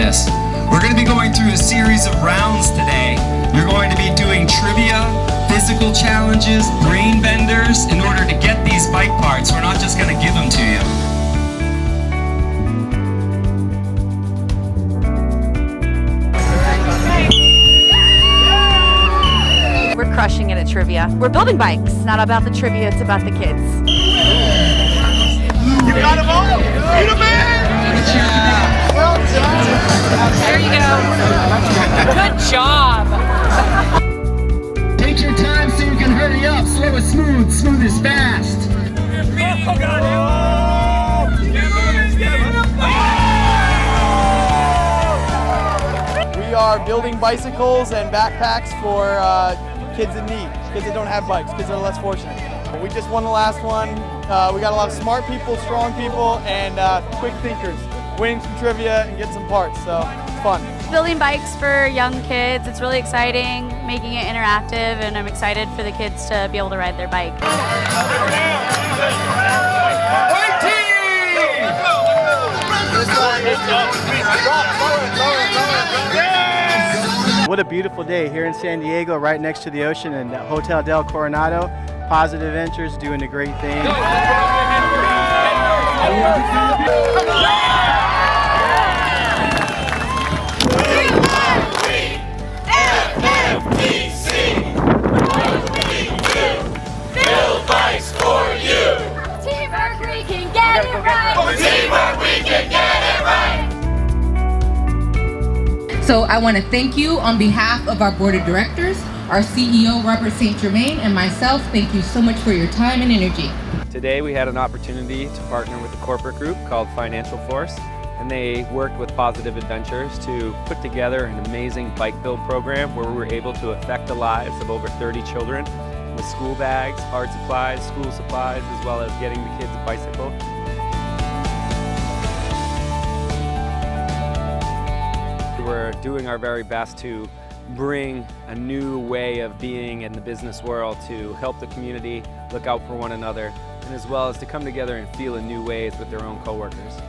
this. We're going to be going through a series of rounds today. You're going to be doing trivia, physical challenges, brain benders in order to get these bike parts. We're not just going to give them to you. We're crushing it at trivia. We're building bikes. It's not about the trivia, it's about the kids. You got them all! You the man! Well done! There you go. Good job. Take your time so you can hurry up. Slow is smooth, smooth is fast. We are building bicycles and backpacks for kids in need, kids that don't have bikes, kids that are less fortunate. We just won the last one. We got a lot of smart people, strong people, and quick thinkers winning some trivia and getting some parts, so it's fun. Building bikes for young kids, it's really exciting, making it interactive, and I'm excited for the kids to be able to ride their bike. What a beautiful day here in San Diego, right next to the ocean, and Hotel Del Coronado. Positive Ventures doing a great thing. Build bikes for you. Teamwork, we can get it right. Teamwork, we can get it right. So I want to thank you on behalf of our board of directors, our CEO Robert St. Germain, and myself. Thank you so much for your time and energy. Today we had an opportunity to partner with a corporate group called Financial Force, and they worked with Positive Adventures to put together an amazing bike build program where we were able to affect the lives of over 30 children with school bags, art supplies, school supplies, as well as getting the kids a bicycle. We're doing our very best to bring a new way of being in the business world to help the community look out for one another, and as well as to come together and feel in new ways with their own coworkers.